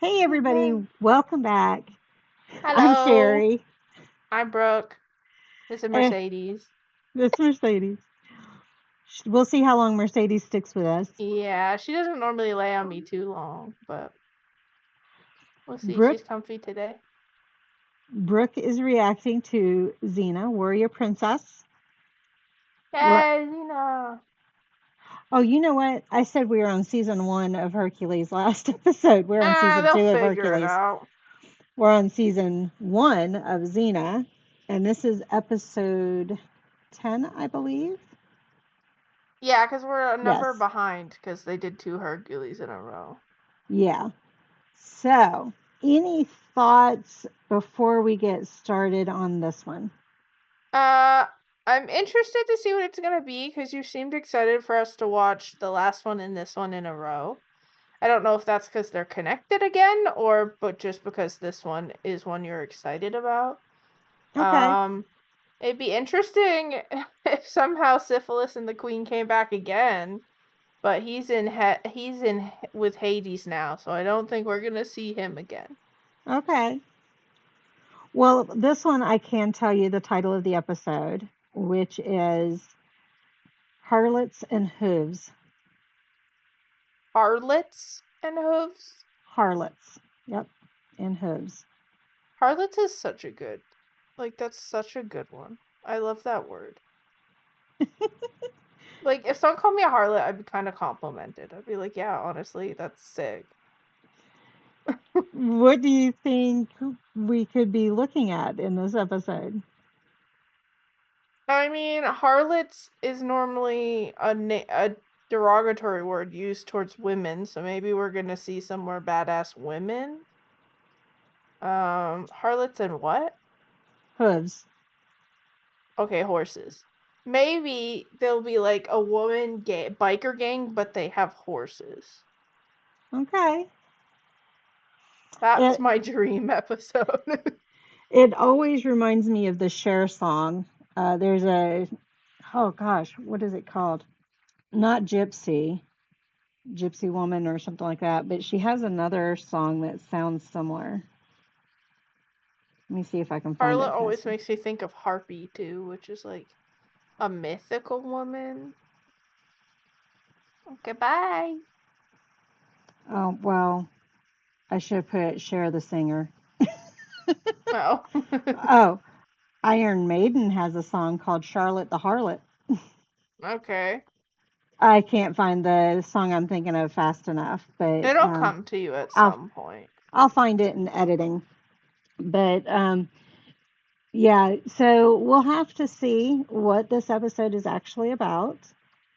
Hey Okay. everybody, welcome back. I'm Hello, Sherry. I'm Brooke. This is Eh, Mercedes. this Mercedes. We'll see how long Mercedes sticks with us. Yeah, she doesn't normally lay on me too long, but we'll see. Brooke She's comfy today. Brooke is reacting to Xena, Warrior Princess. What? Yay, Xena! Oh, you know what? I said we were on season 1 of Hercules last episode. We're on Ah, season they'll 2 of figure it Hercules. out. We're on season 1 of Xena, and this is episode 10, I believe. Yeah, because we're a number Yes. behind because they did 2 Hercules in a row. Yeah. So, any thoughts before we get started on this one? Uh, I'm interested to see what it's gonna be because you seemed excited for us to watch the last one and this one in a row. I don't know if that's because they're connected again but just because this one is one you're excited about. Okay. Um, it'd be interesting if somehow Syphilis and the Queen came back again, but he's in with Hades now, so I don't think we're gonna see him again. Okay. Well, this one I can tell you the title of the episode, which is Harlots and Hooves. Harlots and Hooves. Harlots. Yep. And Hooves. Harlots is such a good, that's such a good one. I love that word. Like, if someone called me a harlot, I'd be kind of complimented. I'd be like, yeah, honestly, that's sick. What do you think we could be looking at in this episode? I mean, harlots is normally a derogatory word used towards women, so maybe we're gonna see some more badass women. Harlots and what? Hooves. Okay, horses. Maybe there'll be like a woman biker gang, but they have horses. Okay. That's It my dream episode. it always reminds me of the Cher song. There's a oh gosh, what is it called? Not Gypsy Woman or something like that, but she has another song that sounds similar. Let me see if I can find Harlot it always faster. makes me think of Harpy too, which is like a mythical woman. Okay, bye. Oh, well, I should have put Cher the singer. Oh. Oh, Iron Maiden has a song called Charlotte the Harlot. Okay. I can't find the song I'm thinking of fast enough, but It'll come to you at I'll some point. I'll find it in editing. But yeah, so we'll have to see what this episode is actually about.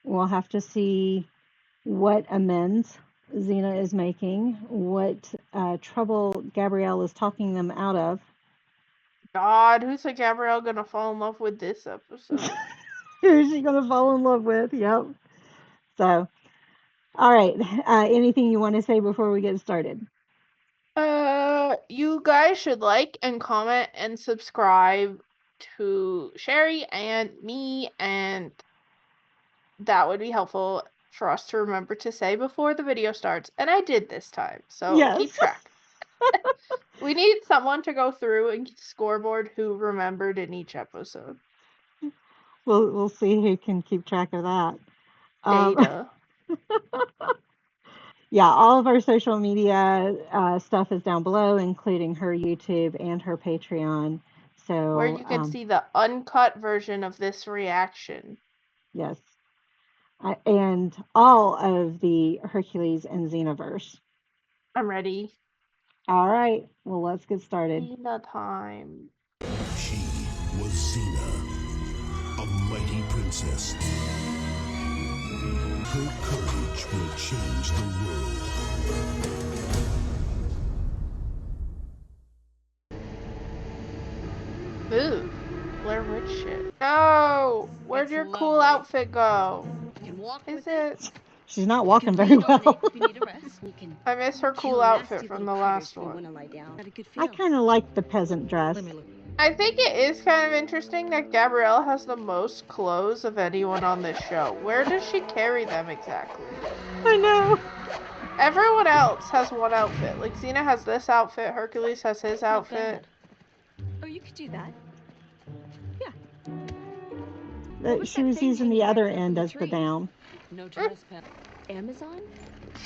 We'll have to see what amends Xena is making, what trouble Gabrielle is talking them out of. God, who's like Gabrielle gonna fall in love with this episode? Who's she going to fall in love with? Yep. So, all right. Anything you want to say before we get started? You guys should like and comment and subscribe to Sherry and me, and that would be helpful for us to remember to say before the video starts. And I did this time, so Yes. keep track. We need someone to go through and scoreboard who remembered in each episode. We'll see who can keep track of that. Um, Data. yeah, all of our social media stuff is down below, including her YouTube and her Patreon. Where So, you can see the uncut version of this reaction. yes. And all of the Hercules and Xenoverse. I'm ready. All right, well, let's get started. Xena time. She was Xena, a mighty princess. Her courage will change the world. Ooh, Blair Witch shit. No! Where'd your cool outfit go? Is it? She's not walking very well. I miss her cool outfit from the last one. I kind of like the peasant dress. I think it is kind of interesting that Gabrielle has the most clothes of anyone on this show. Where does she carry them exactly? I know. Everyone else has one outfit. Like Xena has this outfit, Hercules has his Not outfit. bad. Oh, you could do that. She was using the other end as the down. No trespass. Amazon?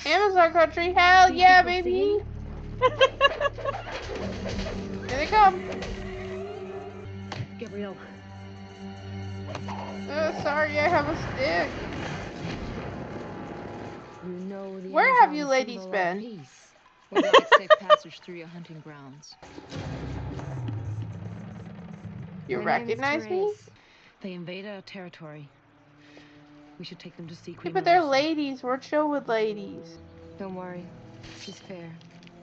Amazon country, hell Do you yeah, think we'll baby! see Here they come. Gabrielle. Sorry, I have a stick. You know the Where have Amazon you ladies symbol of been? peace. Would like safe passage through your hunting grounds. You Her name's recognize me? Therese. They invaded our territory. We should take them to see Yeah, Queen but they're Marissa. ladies. We're chill with ladies. Don't worry, she's fair.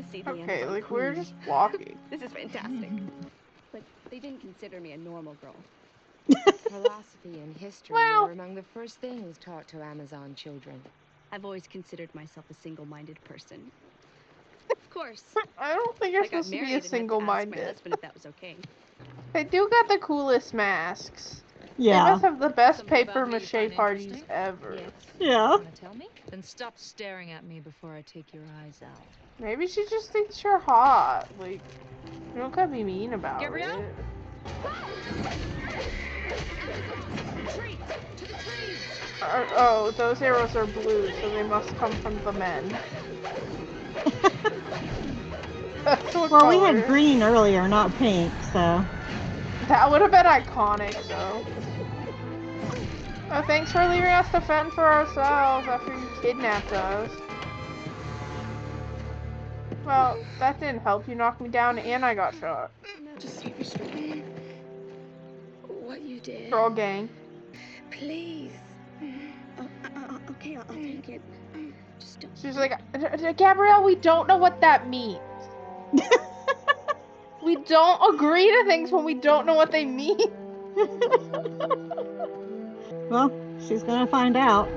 See the Okay, Amazon like we're queen. just walking. This is fantastic. But they didn't consider me a normal girl. Philosophy and history Well- were among the first things taught to Amazon children. I've always considered myself a single-minded person. Of course. I don't think you're I got supposed to married be a and had to ask my single-minded. husband if that was okay. They do got the coolest masks. They Yeah. must have the best Something about paper me you mache find parties interesting? ever. Yes. Yeah. Want to tell me? Then stop staring at me before I take your eyes out. Maybe she just thinks you're hot. Like, you don't gotta be mean about Gabrielle? it. Oh, those arrows are blue, so they must come from the men. That's what Well, we color. had green earlier, not pink, so. That would have been iconic, though. Oh, thanks for leaving us to fend for ourselves after you kidnapped us. Well, that didn't help. You knocked me down and I got shot. Now just restrain what you did. Girl gang. Please. Okay, I'll take it. Just don't. She's like, Gabrielle, we don't know what that means. We don't agree to things when we don't know what they mean. Well, she's gonna find out.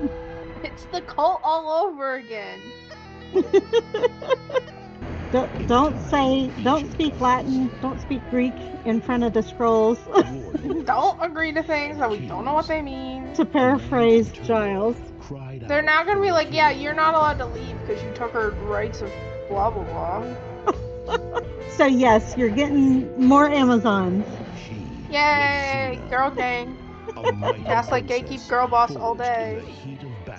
It's the cult all over again. Don't speak Latin, don't speak Greek in front of the scrolls. Don't agree to things that we don't know what they mean. To paraphrase Giles. They're now gonna be like, yeah, you're not allowed to leave because you took her rights of blah blah blah. So yes, you're getting more Amazons. Yay, girl gang. Gaslight gatekeep girl boss all day.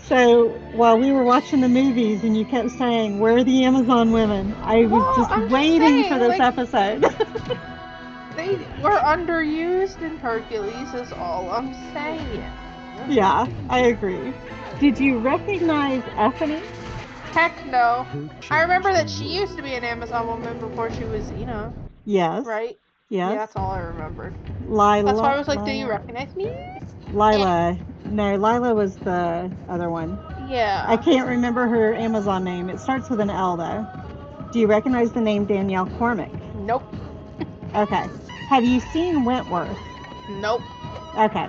So while we were watching the movies and you kept saying, "Where are the Amazon women?" I was Well, just I'm just waiting for saying, this like- episode. They were underused in Hercules is all I'm saying. Yeah, I agree. Did you recognize Ethany? Heck no. I remember that she used to be an Amazon woman before she was Xena, Yes. right? Yes. Yeah, that's all I remembered. Lila. That's why I was like, do you recognize me? Lila. No, Lila was the other one. Yeah. I can't remember her Amazon name. It starts with an L though. Do you recognize the name Danielle Cormick? Nope. Okay. Have you seen Wentworth? Nope. Okay.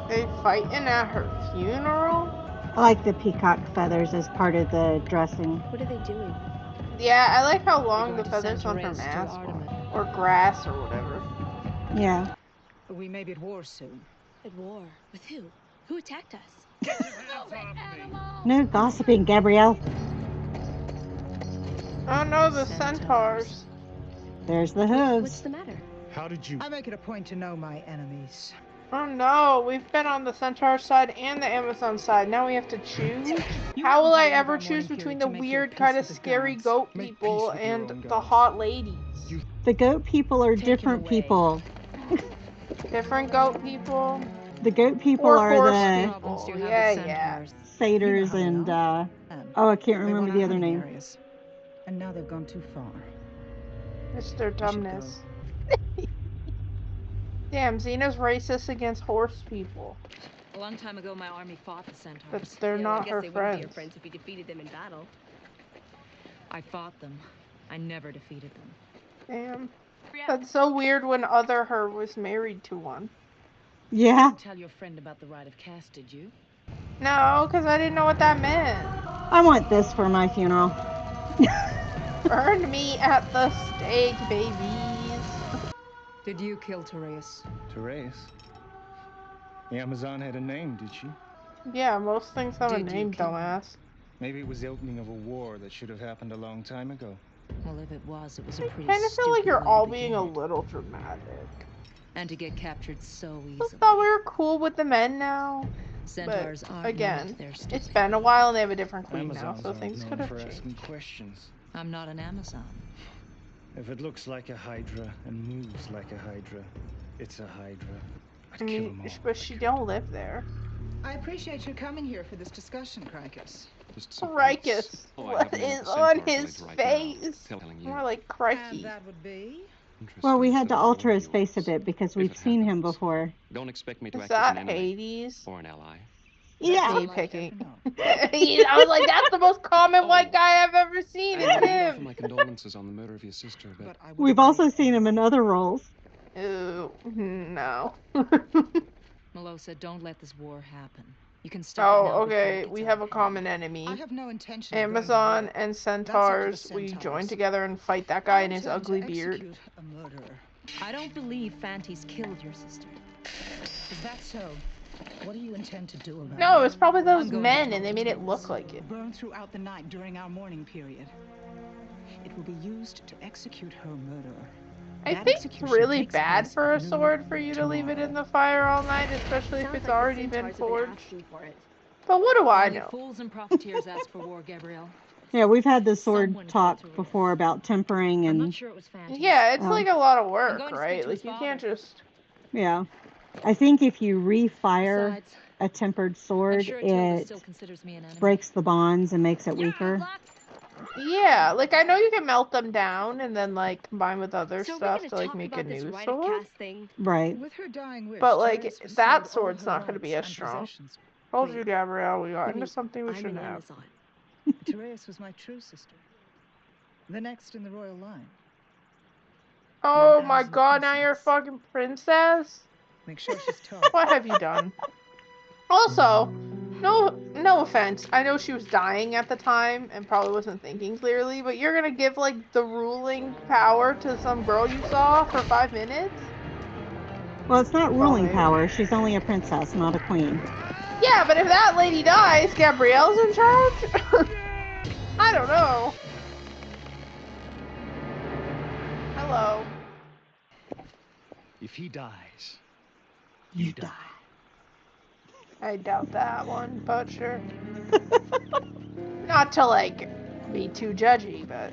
They fighting at her funeral? I like the peacock feathers as part of the dressing. What are they doing? Yeah, I like how long We're the going to feathers send on her Therese to mask Artemis. are. Or grass or whatever. Yeah. We may be at war soon. At war. With who? Who attacked us? No gossiping, Gabrielle. Oh no, the Centaurs. centaurs. There's the What's hooves. the matter? How did you? I make it a point to know my enemies. Oh no, we've been on the centaur side and the Amazon side. Now we have to choose? How will I ever choose between the weird, kind of scary goat Make people peace with your and own the gods. hot ladies? The goat people are Take him different away. people. Different goat people? The goat people Or are horse the Problems you people? have Yeah, with yeah. centaurs. satyrs You know how and they are. oh, I can't They remember went the our other hunting name. areas, and now they've gone too far. It's their should dumbness. Damn, Xena's racist against horse people. A long time ago, my army fought the centaurs. But they're Yeah, well, I not guess her they wouldn't be your friends. friends if you defeated them in battle. I fought them. I never defeated them. Damn. That's so weird when other her was married to one. Yeah. Tell your friend about the rite of caste, did you? No, because I didn't know what that meant. I want this for my funeral. Burn me at the stake, babies. Did you kill Therese? Therese? The Amazon had a name, did she? Yeah, most things have a Did you name, kill her? dumbass. Maybe it was the opening of a war that should have happened a long time ago. Well, if it was a I pretty kind of feel like stupid you're way all to being a begin. little dramatic. And to get captured so I easily. thought we were cool with the men now. Centaurs But aren't again, known for their it's stupidity. been a while and they have a different queen now, Amazons so aren't things known could have for changed. asking questions. I'm not an Amazon. If it looks like a hydra and moves like a hydra, it's a hydra. I'd I kill mean, 'em all. but she don't live there. I appreciate you coming here for this discussion, Cricus. Crikes. What is on his face? More like crikey. And that would be? Well, we had to alter his face a bit because we've seen him before. Don't expect me to Is act as an that enemy Hades? or an ally. Yeah. Me picking. I was like, that's the most common white guy I've ever seen. It's offer him. my condolences on the murder of your sister, but We've also seen him in other roles. Ooh, no. Melosa, don't let this war happen. You can stop it now Oh, before it okay. gets We out have of a common enemy. I have no intention of going Amazon to war. and That's up to the centaurs. We centaurs. join together and fight that guy I in his intend to ugly beard. execute a murderer. I don't believe Fantes killed your sister. Is that so? What do you intend to do about No, it? it's probably those I'm going men, to and they talk made to it look like it. Burn throughout the night during our mourning period. It will be used to execute her murderer. I That think it's execution really takes bad place for a at noon sword for you to leave it in the fire all night, especially if it's already been forged. But what do I Only know? fools and profiteers ask for war, Gabrielle. Yeah, we've had the sword Someone talk killed before about tempering I'm not and sure it was Fantes. Yeah, it's like a lot of I'm work, going to speak right? to Like, his you father. can't just... yeah. I think if you refire Besides, a tempered I'm sword, sure Tilda it still considers me an enemy. breaks the bonds and makes it weaker. Yeah, like, I know you can melt them down and then, like, combine with other So we're stuff gonna to, like, talk make a about this new rite of sword. caste thing. Right. With her dying wish, But, like, Therese was that sold all sword's her not going to be rights as and strong. possessions. Told Wait, you, Gabrielle, we got I into mean, something we I'm shouldn't an have. Amazon. Therese was my true sister. The next in the royal line. Oh 1000 my god, now you're a consents. fucking princess? Make sure she's taught. What have you done? Also, no offense. I know she was dying at the time and probably wasn't thinking clearly, but you're gonna give, like, the ruling power to some girl you saw for 5 minutes? Well, it's not ruling maybe. power. She's only a princess, not a queen. Yeah, but if that lady dies, Gabrielle's in charge? I don't know. Hello. If he dies, You die. I doubt that one, but sure. Not to, like, be too judgy, but...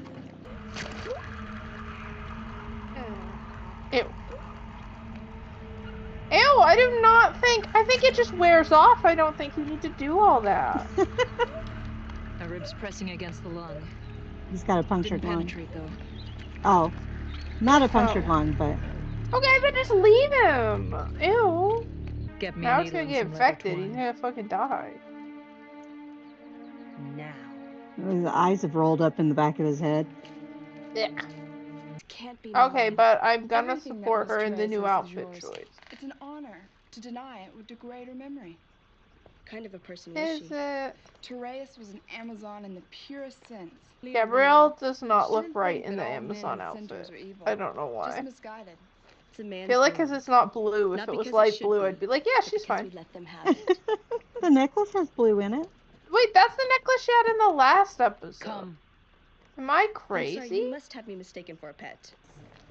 Ew. Ew, I do not think... I think it just wears off. I don't think you need to do all that. A rib's pressing against the lung. He's got a punctured Didn't lung. penetrate, though. Oh. Not a punctured lung, but... Okay, but just leave him. Ew. Get me Now a it's gonna needle get and some leather infected. He's twine. gonna fucking die. Now. His eyes have rolled up in the back of his head. Yeah. It can't be Okay, mine. but I'm gonna Everything that support was her in the new Teresa's is outfit yours. choice. It's an honor. To deny it would degrade her memory. What kind of a person was Is she? it? Therese was an Amazon in the purest sense. Gabrielle does not She look didn't right think in that the all men Amazon and centaurs outfit. were evil. I don't know Just why. misguided. It's a I man's feel like because world. it's not blue. If Not it was because light should blue, be, I'd be like, yeah, but she's because fine. we let them have it. The necklace has blue in it. Wait, that's the necklace she had in the last episode. Come. Am I I'm crazy? sorry, you must have me mistaken for a pet.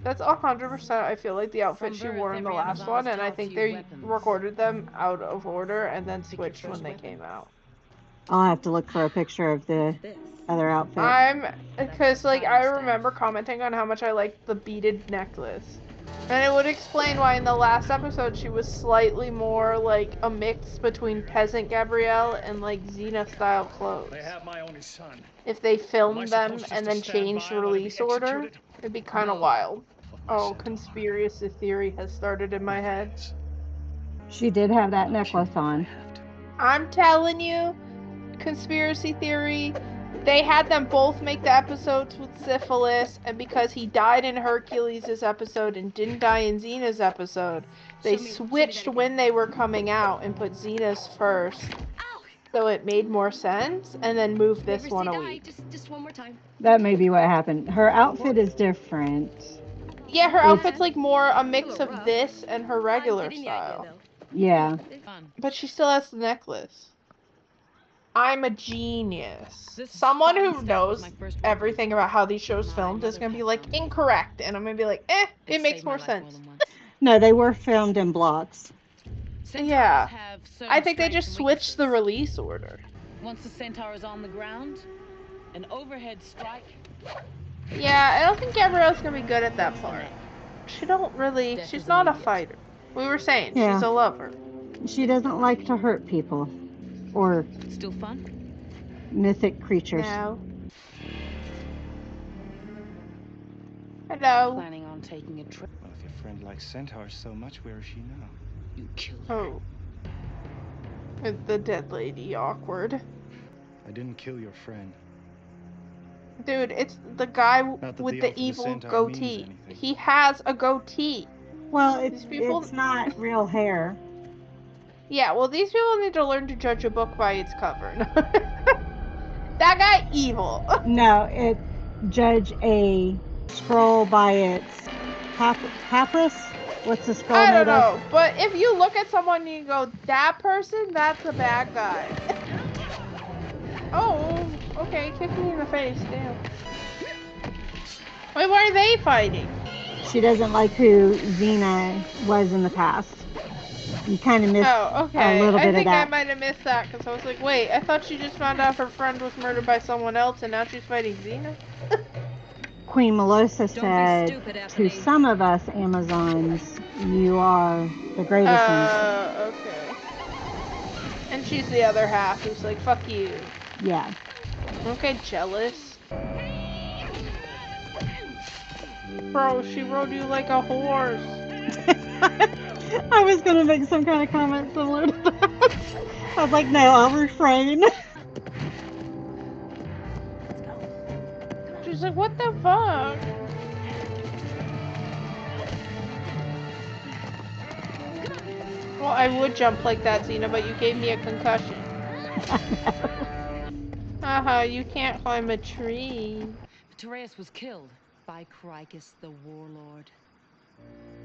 That's 100%. I feel like the outfit From she birth, wore in the every last Amazon one, is and I taught to think use they weapons. recorded them out of order and then Pick your switched when first they weapon. came out. I'll have to look for a picture of the What's this? other outfit. Because, like, I fighting stance. remember commenting on how much I liked the beaded necklace. And it would explain why in the last episode she was slightly more, like, a mix between peasant Gabrielle and, like, Xena-style clothes. They have my only son. If they Am I filmed them supposed just and to then stand changed by the and let him be release order, executed? it'd be kind of No. wild. But my Oh, centaur conspiracy theory has started in my head. is. She did have that I'll necklace kill him on. if I have to. I'm telling you, conspiracy theory, they had them both make the episodes with syphilis, and because he died in Hercules' episode and didn't die in Xena's episode, they Show me switched that when again. they were coming out and put Xena's first, Ow! so it made more sense, and then moved this Never one say a die. week. Just one more time. That may be what happened. Her outfit is different. Yeah, her It's- outfit's like more a mix little of rough. this and her I'm regular getting the idea, style. though. Yeah. Fun. But she still has the necklace. I'm a genius. This is Someone fun who stuff, knows my first rodeo. everything about how these shows My filmed is mother gonna be passed like on to me. incorrect, and I'm gonna be like, it It makes saved my more life sense. than once. No, they were filmed in blocks. Centaurs Yeah. have I think they certain just strengths and switched the weaknesses. release order. Once the centaur is on the ground, an overhead strike. Yeah, I don't think Gabrielle's gonna be good at that part. She don't really. Death She's is not a immediate. fighter. We were saying Yeah. she's a lover. She doesn't like to hurt people or Still fun? mythic creatures. No. Hello. Planning on taking a trip? Well, if your friend likes centaurs so much, where is she now? You killed her. Oh. The dead lady. Awkward. I didn't kill your friend. Dude, it's the guy Not that with the the oath of the evil centaur means goatee. anything. He has a goatee. Well, These people- it's not real hair. Yeah, well, these people need to learn to judge a book by its cover. That guy evil. No, judge a scroll by its papyrus. What's the scroll I made don't know, of? but if you look at someone and you go, that person, that's a bad guy. Oh, okay, kick me in the face, damn. Wait, why are they fighting? She doesn't like who Xena was in the past. You kind of missed Oh, okay. a little bit I of think I that. might have missed that because I was like, wait, I thought she just found out her friend was murdered by someone else and now she's fighting Xena? Queen Melosa said stupid, to Ebony. some of us Amazons, you are the greatest one. Okay. And she's the other half who's like, fuck you. Yeah. Okay, jealous. Bro, she rode you like a horse. I was gonna make some kind of comment similar to that. I was like, no, I'll refrain. She's like, what the fuck? Well, I would jump like that, Xena, but you gave me a concussion. Haha, you can't climb a tree. Tereus was killed by Cricus the Warlord.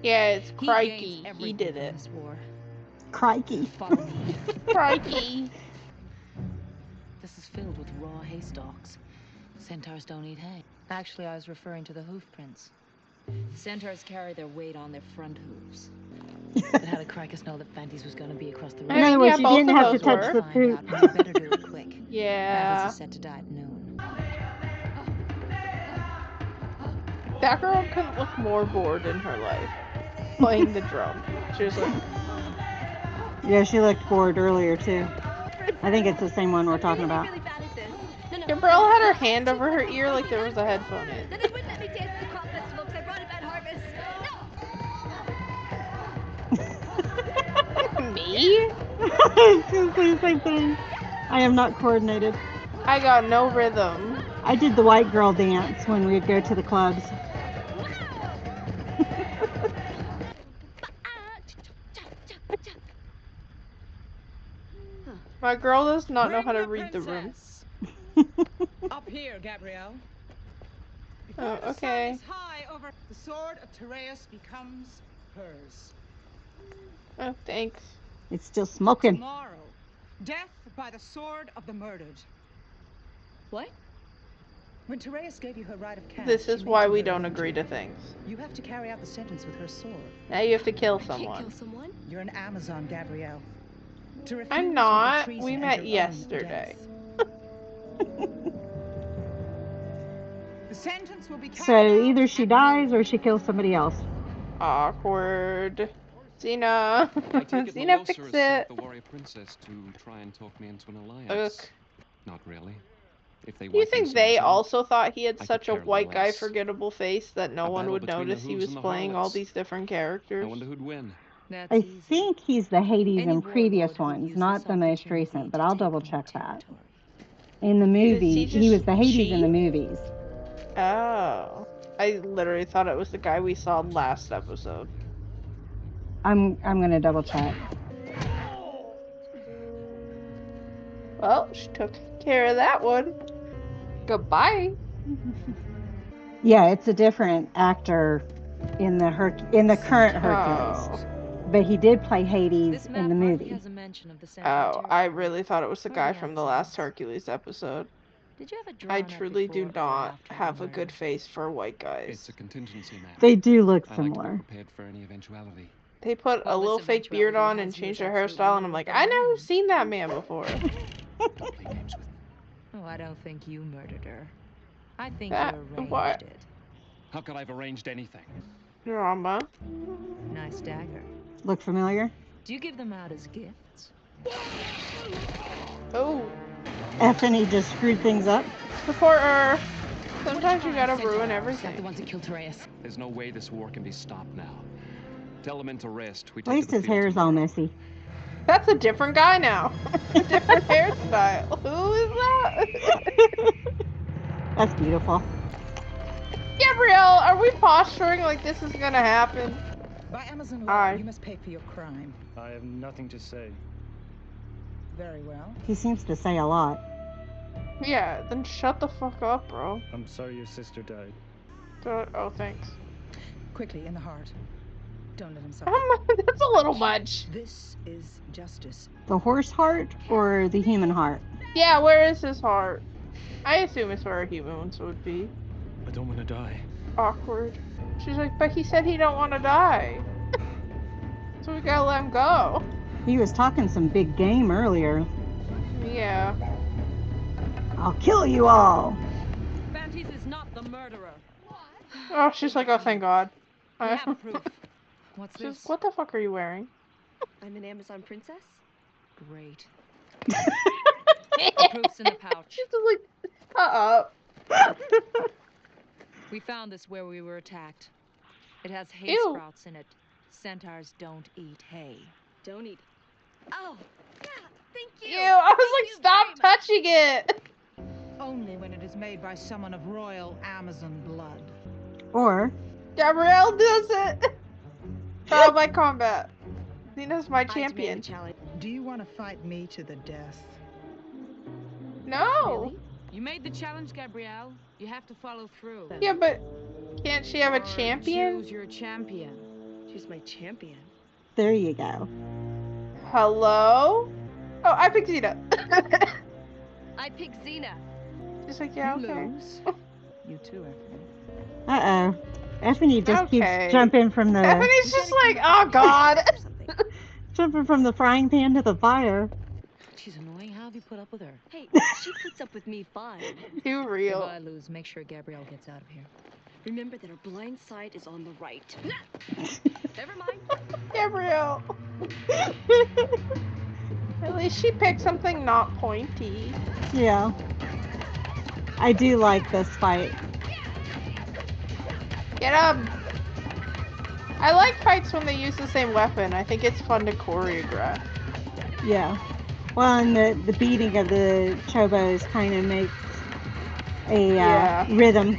Yeah, it's He Crikey. gains He everything did from it. this war. Crikey. Follow me. Crikey. This is filled with raw hay stalks. Centaurs don't eat hay. Actually, I was referring to the hoof prints. Centaurs carry their weight on their front hooves. But how did Cricus know that Fantes was going to be across the road? In other words, yeah, you both didn't of have to those touch were. the poop. And you better do it quick. Yeah. Fantes is set to die at noon. That girl couldn't look more bored in her life. Playing the drum. She was like, Yeah, she looked bored earlier too. I think it's the same one we're talking about. Gabrielle had her hand over her ear like there was a headphone in. Then they wouldn't let me dance at the crop festival because I brought a bad harvest. Me? I was gonna say the same thing. I am not coordinated. I got no rhythm. I did the white girl dance when we'd go to the clubs. My girl does not know how to read the room. Up here, Gabrielle. Oh, Before the sun okay. is high over, the sword of Tereus becomes hers. Oh, thanks. It's still smoking. Tomorrow, death by the sword of the murdered. What? When Tereus gave you her right of cast, This she is made why you we her don't effigy. agree to things. You have to carry out the sentence with her sword. Now you have to kill I can't someone. kill someone? You're an Amazon, Gabrielle. To refuse I'm would be not. treason We and met your own yesterday. death. The sentence will be carried So out either she at dies noon. or she kills somebody else. Awkward. Xena. I take it Xena, Melosa fix has sent it. the warrior princess to try and talk me into an alliance. Ugh. Not really. If they Do you wipe think themselves they out, also thought he had I could such a care white guy less. forgettable face that no A one battle would between the notice he Hooves was and the playing all Harlots. these different I characters? wonder who'd win. That's I easy. think he's the Hades Any in previous warlord who ones, uses not the most opportunity recent, but to I'll take double more check that. territory. In the movie, he he was just the Hades in the cheat? movies. Oh. I literally thought it was the guy we saw last episode. I'm gonna double check. Well, she took care of that one. Goodbye. Yeah, it's a different actor in the current Hercules. Oh. but he did play Hades This in map the hardly movie. has a mention of the Centaur Oh, I territory really thought it was the or guy the from the last Amazons. Hercules episode. Did you ever I drown out truly do before or not after have the a good murder? face for white It's guys. a contingency map. They do look I like to be similar. prepared for any eventuality. They put a Well, this little fake beard eventuality on and has you changed as their absolutely hairstyle, and I'm no like, better I never man. seen that man before. Don't play games with me. Oh, I don't think you murdered her. I think That you arranged what? it. How could I have arranged anything? Drama. Nice dagger. Look familiar? Do you give them out as gifts? Oh, Effany just screwed things up. support her. Sometimes you gotta ruin Like everything. the ones that killed Tereus. There's no way this war can be stopped now. Tell them to rest. We At take to least the his field hair's all tomorrow. messy. That's a different guy now. A different hairstyle. Who is that? That's beautiful. Gabrielle, are we posturing like this is gonna happen? By Amazon law, Hi. you must pay for your crime. I have nothing to say. Very well. He seems to say a lot. Yeah, then shut the fuck up, bro. I'm sorry your sister died. Oh, thanks. Quickly, in the heart. Don't let him suffer. That's a little much. This is justice. The horse heart or the human heart? Yeah, where is his heart? I assume it's where a human one would be. I don't want to die. Awkward. She's like, but he said he don't want to die. So we gotta let him go. He was talking some big game earlier. Yeah. I'll kill you all. Bantis is not the murderer. Oh, she's like, oh, thank God. We have proof. What's She's, this? what the fuck are you wearing? I'm an Amazon princess. Great. The proof's in the pouch. She's just like, uh-uh. We found this where we were attacked. It has hay Ew. sprouts in it. Centaurs don't eat hay. Don't eat. Oh, yeah, thank you. Ew, I was like, stop touching it. Only when it is made by someone of royal Amazon blood. Or Gabrielle does it. Trial by combat. Xena's my champion. Do you want to fight me to the death? No. Really? You made the challenge, Gabrielle. You have to follow through. Yeah, but can't she have a Or champion? Choose your champion. She's my champion. there you go. Hello? Oh, I picked Xena. I picked Xena. She's like, yeah, You okay. lose. You too, Effie. Uh-oh. Effany just Okay. keeps jumping from the Effany's just like, oh God. jumping from the frying pan to the fire. She's annoying. How have you put up with her? Hey, she puts up with me fine. Too If real. I lose, make sure Gabrielle gets out of here. Remember that her blind side is on the right. Never mind. Gabrielle. At least she picked something not pointy. Yeah. I do like this fight. Get him! I like fights when they use the same weapon. I think it's fun to choreograph. Yeah. Well, and the beating of the chobos kind of makes a Yeah. rhythm.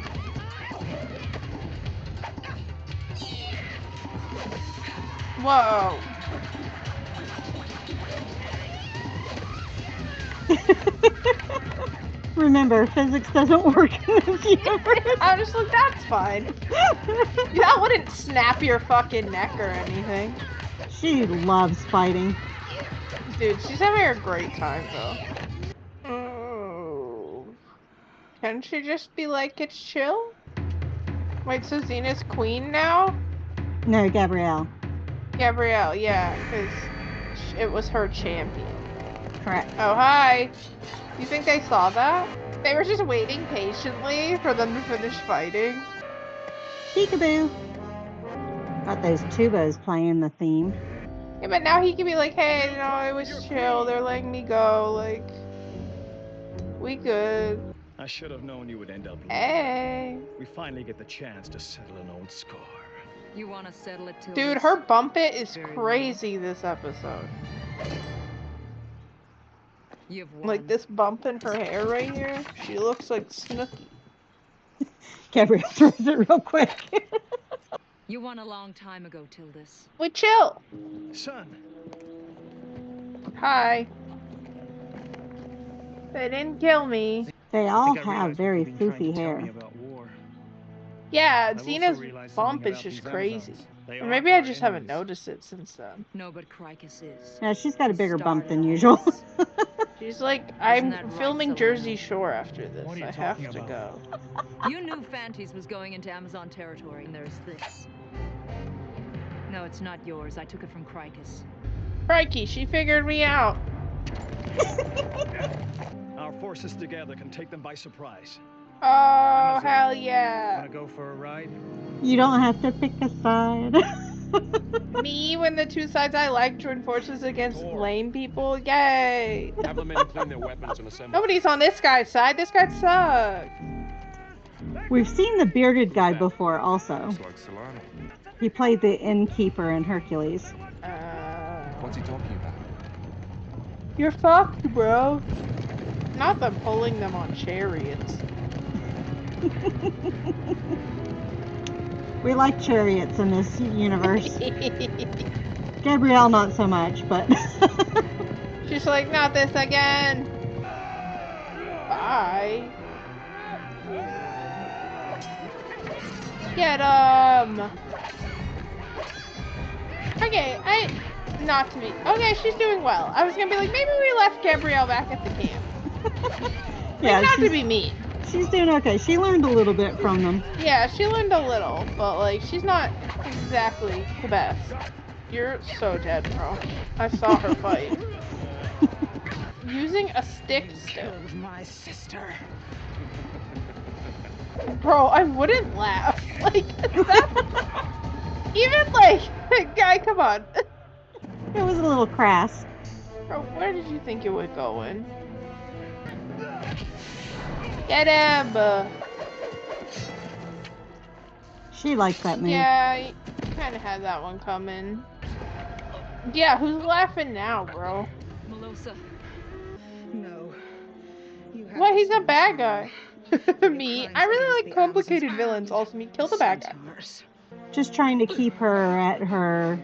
Whoa. Remember, physics doesn't work in this universe. I was just like, that's fine. That wouldn't snap your fucking neck or anything. She loves fighting. Dude, she's having a great time though. Oh. Can she just be like, it's chill? Wait, so Xena's queen now? No, Gabrielle. Gabrielle, yeah, because it was her champion. Correct. Oh, hi. You think they saw that? They were just waiting patiently for them to finish fighting. Peekaboo. Got those tubos playing the theme. Yeah, but now he can be like, hey, no, it was chill. They're letting me go. Like, we good. I should have known you would end up. Hey. We finally get the chance to settle an old scar. You want to settle it till Dude, this? her bump it is Very crazy this episode. You've won. Like this bump in her hair right here, she looks like Snooki. Gabrielle throws it real quick. You won a long time ago, Tildis. We chill. Son. Hi. They didn't kill me. They I all think I have realized very what you've been trying foofy to tell hair. me about war. Yeah, I've also Xena's realized bump something is about just these crazy. Amazons. They Or are maybe I our just haven't enemies. noticed it since then. No, but Cricus is. Yeah, she's got a bigger bump Started than all usual. this. She's like, Isn't I'm that right, filming Selena? Jersey Shore after this. What are you I have talking to about? go. You knew Fantes was going into Amazon territory, and there's this. No, it's not yours. I took it from Cricus. Crikey, she figured me out. Our forces together can take them by surprise. Oh, Amazon, hell yeah. Wanna go for a ride? You don't have to pick a side. Me when the two sides I like join forces against lame people. Yay. Have the men clean their weapons and assemble. Nobody's on this guy's side. This guy sucks. We've seen the bearded guy before also. Looks like Solano. He played the innkeeper in Hercules. What's he talking about? You're fucked, bro. Not them pulling them on chariots. We like chariots in this universe. Gabrielle, not so much, but... She's like, not this again. Bye. Get him. Okay, not to me. Okay, she's doing well. I was gonna be like, maybe we left Gabrielle back at the camp. Yeah, not to be mean. She's doing okay. She learned a little bit from them. Yeah, she learned a little, but like, she's not exactly the best. You're so dead, bro. I saw her fight. Using a stick still. Killed my sister. Bro, I wouldn't laugh. Like, that... Even like, guy, come on. It was a little crass. Bro, where did you think it would go in? Get him! She likes that move. Yeah, you kind of had that one coming. Yeah, who's laughing now, bro? Melosa. No. What? He's a bad guy. Me. I really like complicated villains. Also, me. Kill the bad guy. Just trying to keep her at her...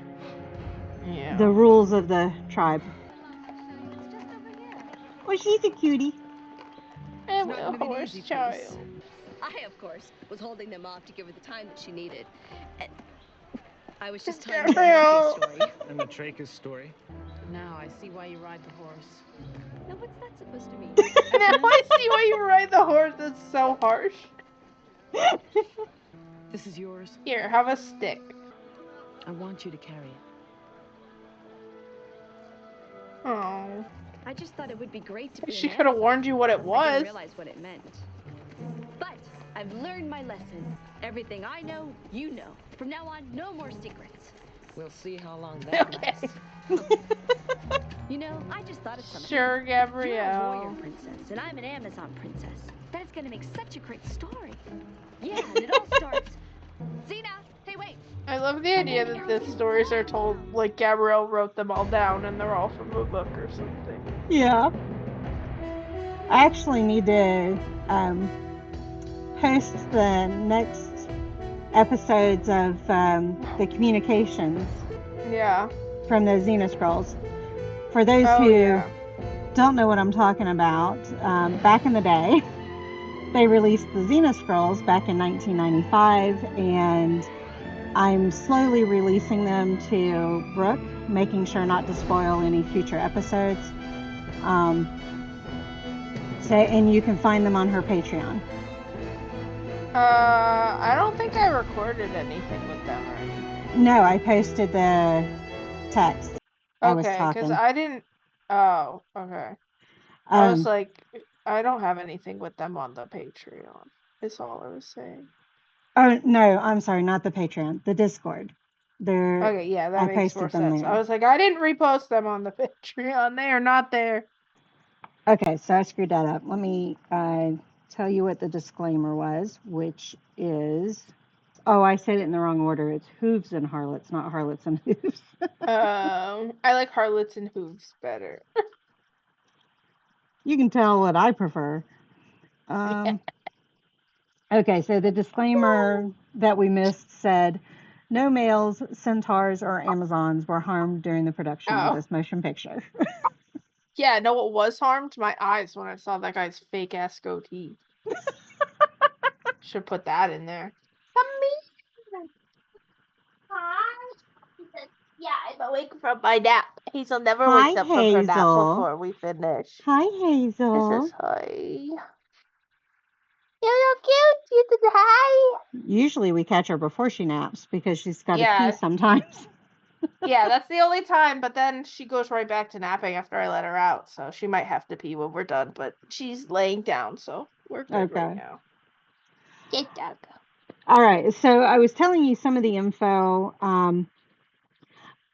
Yeah. the rules of the tribe. Well, she's a cutie. And a horse child. I, of course, was holding them off to give her the time that she needed. And I was just telling her the story. And the Trachis story. Now I see why you ride the horse. Now, what's that supposed to mean? Now I see why you ride the horse. That's so harsh. This is yours. Here, have a stick. I want you to carry it. Oh. I just thought it would be great to be. She could have warned you what it I was. didn't realize what it meant. But I've learned my lesson. Everything I know, you know. From now on, no more secrets. We'll see how long that lasts. You know, I just thought of something. Sure, You're a Gabrielle. warrior princess, and I'm an Amazon princess. That's gonna make such a great story. Yeah, and it all starts. Xena, hey, wait. I love the idea that the stories are told like Gabrielle wrote them all down and they're all from a book or something. Yeah. I actually need to post the next episodes of the communications Yeah. from the Xena Scrolls. For those who don't know what I'm talking about, back in the day, they released the Xena Scrolls back in 1995, and I'm slowly releasing them to Brooke, making sure not to spoil any future episodes. And you can find them on her Patreon. I don't think I recorded anything with them or anything. No, I posted the text. I was Okay, talking. because I didn't. Oh, okay. I was like, I don't have anything with them on the Patreon. Is all I was saying. Oh no, I'm sorry, not the Patreon, the Discord. Okay, yeah, that I makes more posted them sense. there. I was like, I didn't repost them on the Patreon. They are not there. Okay, so I screwed that up. Let me tell you what the disclaimer was, which is... Oh, I said it in the wrong order. It's Hooves and Harlots, not Harlots and Hooves. I like Harlots and Hooves better. You can tell what I prefer. Okay, so the disclaimer that we missed said, no males, centaurs, or Amazons were harmed during the production of this motion picture. Yeah, no, what was harmed? My eyes when I saw that guy's fake ass goatee. Should put that in there. I'm awake from my nap. Hazel never Hi, wakes up from her nap Hazel. before we finish. Hi, This Hazel. is hi. You're so cute. You said hi. Usually we catch her before she naps because she's got to pee Yeah. sometimes. Yeah, that's the only time, but then she goes right back to napping after I let her out, so she might have to pee when we're done, but she's laying down, so we're good right Okay. now. Get dog. All right. So I was telling you some of the info.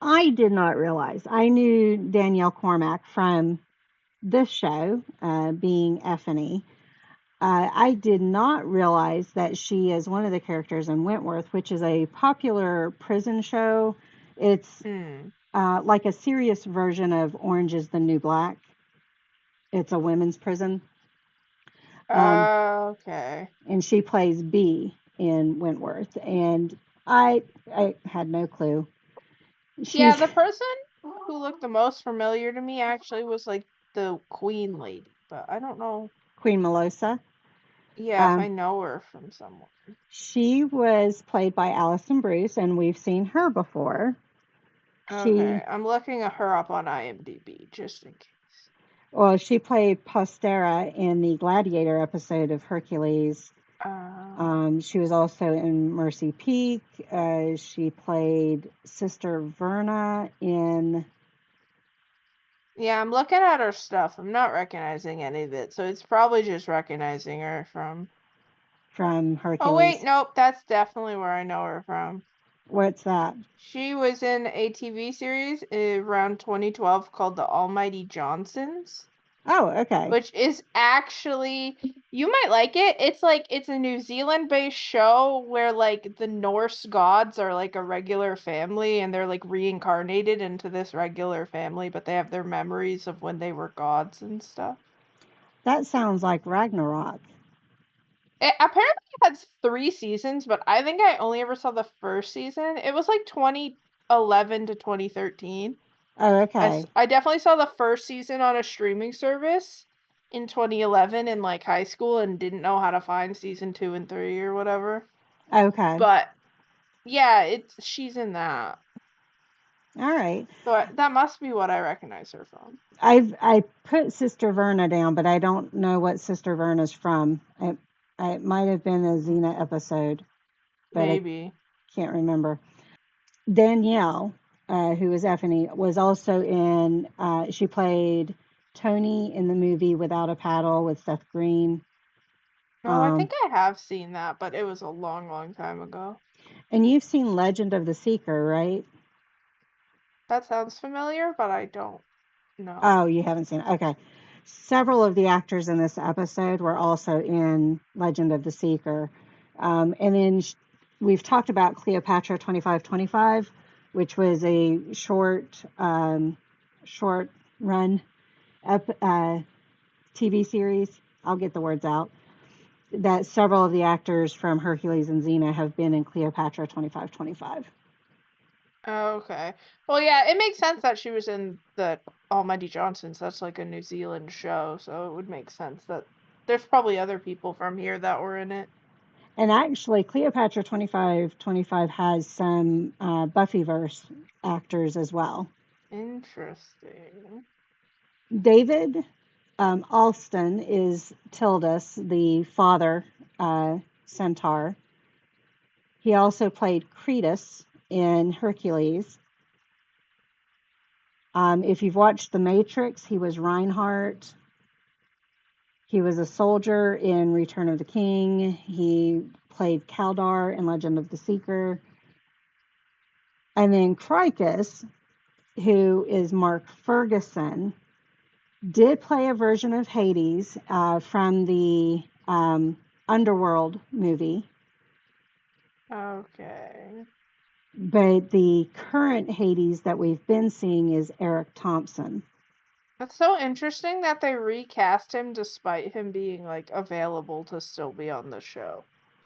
I did not realize. I knew Danielle Cormack from this show, being Effany. I did not realize that she is one of the characters in Wentworth, which is a popular prison show. It's like a serious version of Orange is the New Black. It's a women's prison. Okay. And she plays B in Wentworth. And I had no clue. Yeah, the person who looked the most familiar to me actually was like the Queen lady, but I don't know. Queen Melosa. Yeah, if I know her from somewhere. She was played by Alison Bruce, and we've seen her before. Okay, I'm looking at her up on IMDb just in case. Well, she played Postera in the Gladiator episode of Hercules. She was also in Mercy Peak. She played Sister Verna in... Yeah, I'm looking at her stuff. I'm not recognizing any of it, so it's probably just recognizing her from Hercules. Oh, wait, nope, that's definitely where I know her from. What's that? She was in a TV series around 2012 called The Almighty Johnsons. Oh, okay. Which is actually, you might like it. It's a New Zealand-based show where like the Norse gods are like a regular family and they're like reincarnated into this regular family, but they have their memories of when they were gods and stuff. That sounds like Ragnarok. It apparently has 3 seasons, but I think I only ever saw the first season. It was like 2011 to 2013. Oh, okay. I definitely saw the first season on a streaming service in 2011 in like high school and didn't know how to find season 2 and 3 or whatever. Okay. But yeah, she's in that. All right. So that must be what I recognize her from. I put Sister Verna down, but I don't know what Sister Verna's from. It might have been a Xena episode, but maybe. I can't remember. Danielle, who is Effany, was also in, she played Tony in the movie Without a Paddle with Seth Green. Oh, I think I have seen that, but it was a long, long time ago. And you've seen Legend of the Seeker, right? That sounds familiar, but I don't know. Oh, you haven't seen it. Okay. Several of the actors in this episode were also in Legend of the Seeker. And then we've talked about Cleopatra 2525, which was a short run TV series. I'll get the words out. That several of the actors from Hercules and Xena have been in Cleopatra 2525. Okay. Well, yeah, it makes sense that she was in the Almighty Johnsons. That's like a New Zealand show, so it would make sense that there's probably other people from here that were in it. And actually, Cleopatra 2525 has some Buffyverse actors as well. Interesting. David Alston is Tildus, the father centaur. He also played Cretus in Hercules. If you've watched The Matrix, he was Reinhardt. He was a soldier in Return of the King. He played Kaldar in Legend of the Seeker. And then Cricus, who is Mark Ferguson, did play a version of Hades from the Underworld movie. Okay. But the current Hades that we've been seeing is Eric Thompson. That's so interesting that they recast him despite him being like available to still be on the show.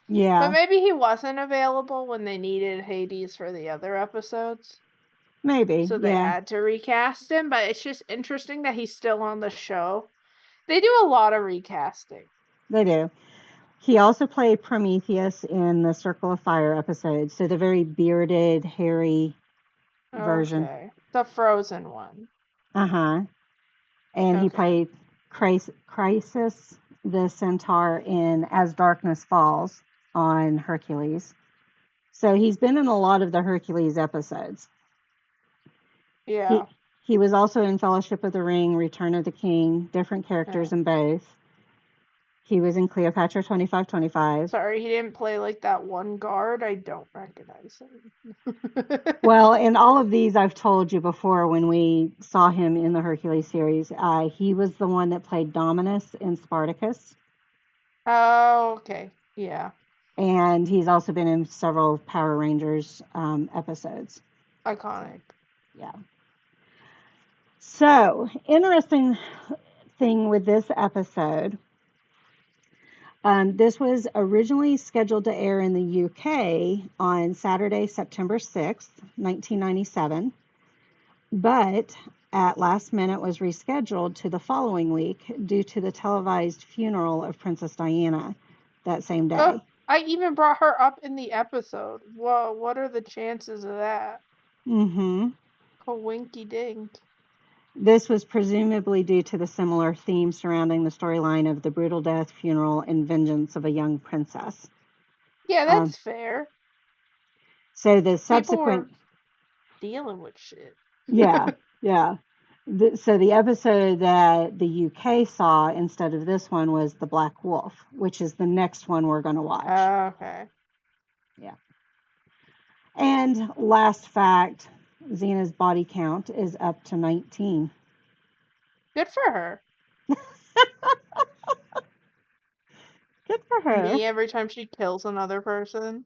Yeah. But maybe he wasn't available when they needed Hades for the other episodes. Maybe. So they had to recast him, but it's just interesting that he's still on the show. They do a lot of recasting. They do. He also played Prometheus in the Circle of Fire episode. So the very bearded, hairy version. Okay. The Frozen one. Uh-huh. And he Okay. played Crisis the Centaur in As Darkness Falls on Hercules. So he's been in a lot of the Hercules episodes. Yeah. He was also in Fellowship of the Ring, Return of the King, different characters in both. He was in Cleopatra 2525. Sorry, he didn't play like that one guard. I don't recognize him. Well, in all of these, I've told you before when we saw him in the Hercules series, he was the one that played Dominus in Spartacus. Oh, okay. Yeah. And he's also been in several Power Rangers episodes. Iconic. Yeah. So, interesting thing with this episode. This was originally scheduled to air in the UK on Saturday, September 6th, 1997, but at last minute was rescheduled to the following week due to the televised funeral of Princess Diana that same day. Oh, I even brought her up in the episode. Whoa, what are the chances of that? Mm-hmm. Winky dink. This was presumably due to the similar theme surrounding the storyline of the brutal death, funeral, and vengeance of a young princess. Yeah, that's fair. So the subsequent... People were dealing with shit. Yeah, yeah. So the episode that the UK saw instead of this one was The Black Wolf, which is the next one we're going to watch. Okay. Yeah. And last fact, Xena's body count is up to 19. Good for her. Good for her. Me every time she kills another person.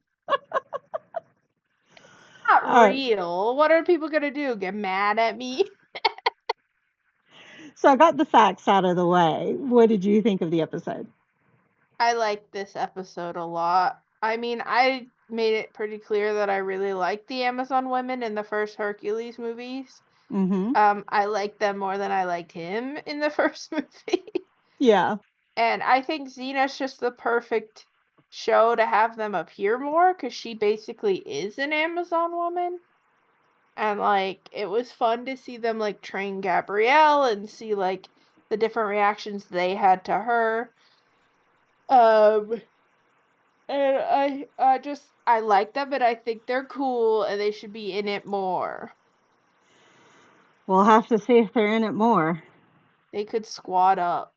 Not real. What are people going to do? Get mad at me? So I got the facts out of the way. What did you think of the episode? I liked this episode a lot. I mean, I made it pretty clear that I really liked the Amazon women in the first Hercules movies. Mm-hmm. I liked them more than I liked him in the first movie. Yeah. And I think Xena's just the perfect show to have them appear more, because she basically is an Amazon woman. And, like, it was fun to see them, like, train Gabrielle and see, like, the different reactions they had to her. And I like them, and I think they're cool, and they should be in it more. We'll have to see if they're in it more. They could squad up.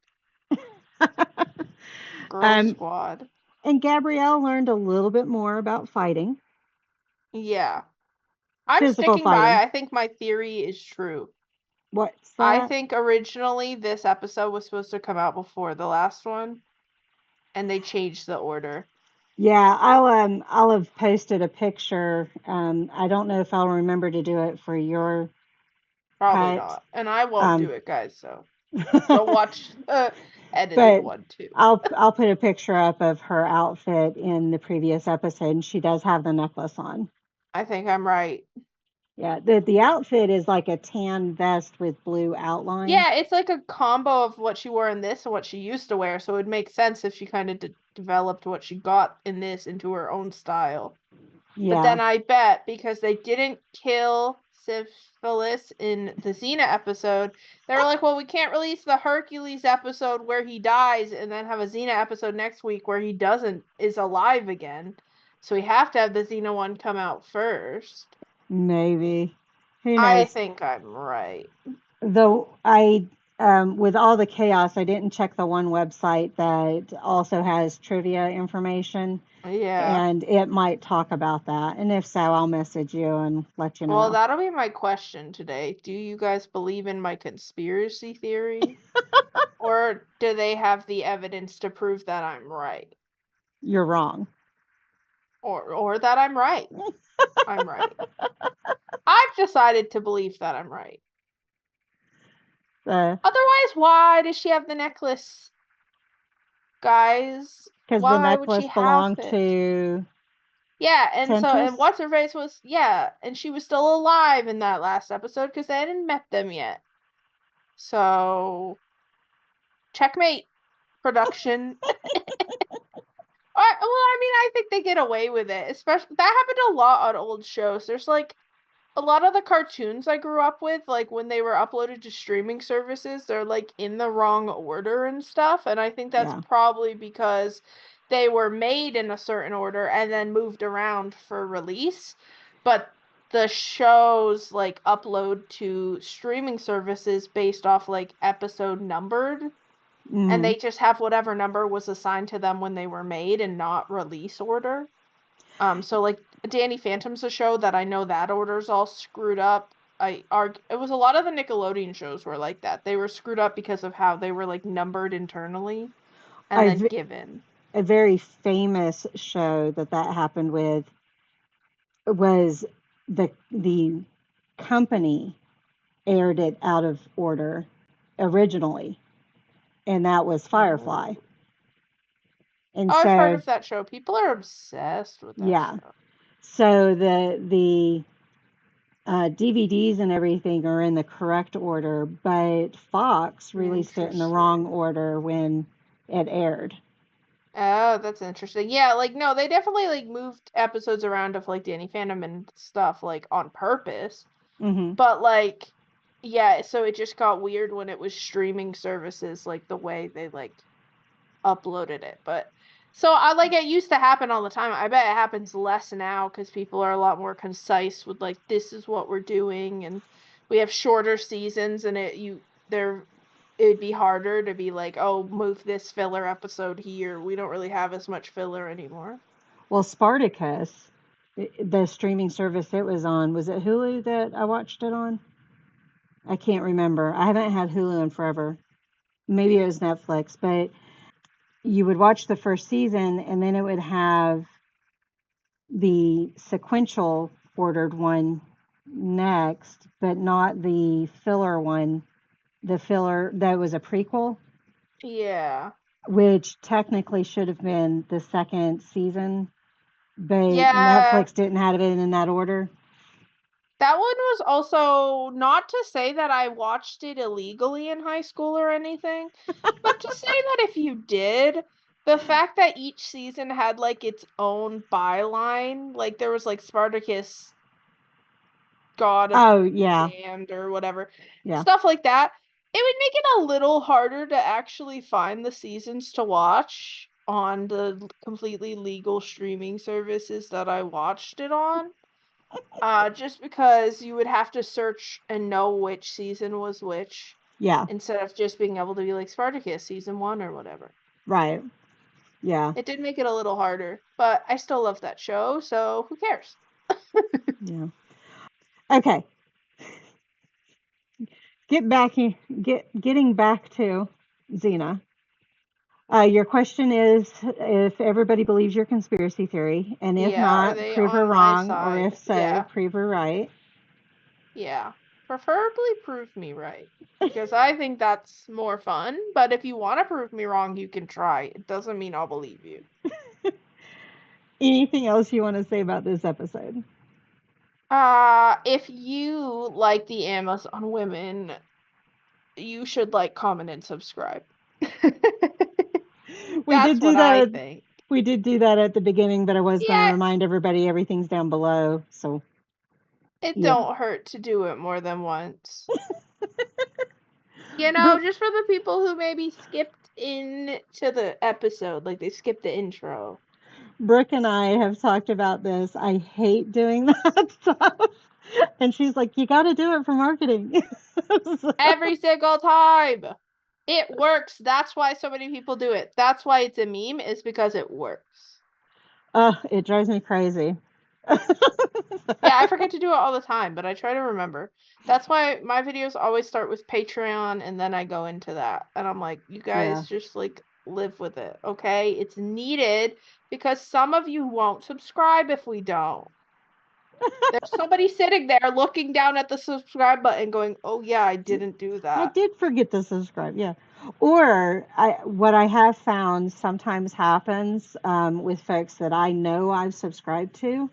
Girl squad. And Gabrielle learned a little bit more about fighting. Yeah. I'm Physical sticking fighting. by, I think my theory is true. What's that? I think originally this episode was supposed to come out before the last one, and they changed the order. Yeah, I'll have posted a picture. I don't know if I'll remember to do it for your Probably cut. not. And I won't do it, guys, so go watch the edited But one too. I'll put a picture up of her outfit in the previous episode, and she does have the necklace on. I think I'm right. Yeah, the outfit is like a tan vest with blue outline. Yeah, it's like a combo of what she wore in this and what she used to wear, so it would make sense if she kind of developed what she got in this into her own style. Yeah. But then I bet because they didn't kill Syphilis in the Xena episode, they were like, well, we can't release the Hercules episode where he dies and then have a Xena episode next week where he is alive again. So we have to have the Xena one come out first. Maybe. Who knows? I think I'm right. Though with all the chaos, I didn't check the one website that also has trivia information. Yeah. And it might talk about that. And if so, I'll message you and let you know. Well, that'll be my question today. Do you guys believe in my conspiracy theory? Or do they have the evidence to prove that I'm right? You're wrong. Or that I'm right. I'm right. I've decided to believe that I'm right. Otherwise, why does she have the necklace? Guys, because the necklace belonged to... Yeah, and Tempest? and what's her face was, and she was still alive in that last episode because they hadn't met them yet. So, checkmate, production. I think they get away with it. Especially, that happened a lot on old shows. There's like a lot of the cartoons I grew up with, like when they were uploaded to streaming services, they're like in the wrong order and stuff. And I think that's Yeah. probably because they were made in a certain order and then moved around for release. But the shows like upload to streaming services based off like episode numbered. And they just have whatever number was assigned to them when they were made and not release order. So like Danny Phantom's a show that I know that order's all screwed up. It was a lot of the Nickelodeon shows were like that. They were screwed up because of how they were like numbered internally and then given. A very famous show that happened with was the company aired it out of order originally, and that was Firefly. And I've so, heard of that show. People are obsessed with that show. So the DVDs and everything are in the correct order, but Fox released it in the wrong order when it aired. Oh, that's interesting. Yeah, like no, they definitely like moved episodes around of like Danny Phantom and stuff like on purpose. But like, yeah, so it just got weird when it was streaming services, like the way they like uploaded it. But so I like it used to happen all the time. I bet it happens less now because people are a lot more concise with like this is what we're doing, and we have shorter seasons, and it'd be harder to be like, oh, move this filler episode here. We don't really have as much filler anymore. Well, Spartacus, the streaming service it was on, was it Hulu that I watched it on? I can't remember. I haven't had Hulu in forever. Maybe it was Netflix, but you would watch the first season and then it would have the sequential ordered one next, but not the filler one. The filler that was a prequel. Yeah. Which technically should have been the second season, but Yeah. Netflix didn't have it in that order. That one was also, not to say that I watched it illegally in high school or anything, but to say that if you did, the fact that each season had like its own byline, like there was like Spartacus, God of Damned or whatever, stuff like that, it would make it a little harder to actually find the seasons to watch on the completely legal streaming services that I watched it on. Just because you would have to search and know which season was which. Yeah. Instead of just being able to be like Spartacus season 1 or whatever. Right. Yeah. It did make it a little harder, but I still love that show, so who cares? Yeah. Okay. Getting back to Xena. Your question is if everybody believes your conspiracy theory, and if not, prove her wrong, or if so, prove her right. Yeah. Preferably prove me right. Because I think that's more fun, but if you want to prove me wrong, you can try. It doesn't mean I'll believe you. Anything else you want to say about this episode? If you like the Amazon women, you should like, comment, and subscribe. We did do that at the beginning, but I was going to remind everybody everything's down below, so it don't hurt to do it more than once. You know, just for the people who maybe skipped into the episode, like they skipped the intro. Brooke and I have talked about this. I hate doing that stuff. And she's like, you got to do it for marketing. Every single time. It works. That's why so many people do it. That's why it's a meme, is because it works. It drives me crazy. Yeah, I forget to do it all the time, but I try to remember. That's why my videos always start with Patreon, and then I go into that. And I'm like, you guys just, like, live with it, okay? It's needed, because some of you won't subscribe if we don't. There's somebody sitting there looking down at the subscribe button going, oh yeah, I didn't do that. I did forget to subscribe, yeah. Or what I have found sometimes happens with folks that I know I've subscribed to,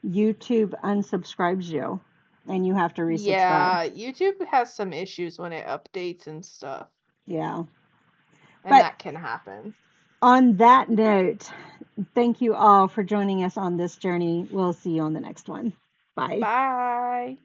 YouTube unsubscribes you and you have to resubscribe. Yeah, YouTube has some issues when it updates and stuff. Yeah. And that can happen. On that note, thank you all for joining us on this journey. We'll see you on the next one. Bye. Bye.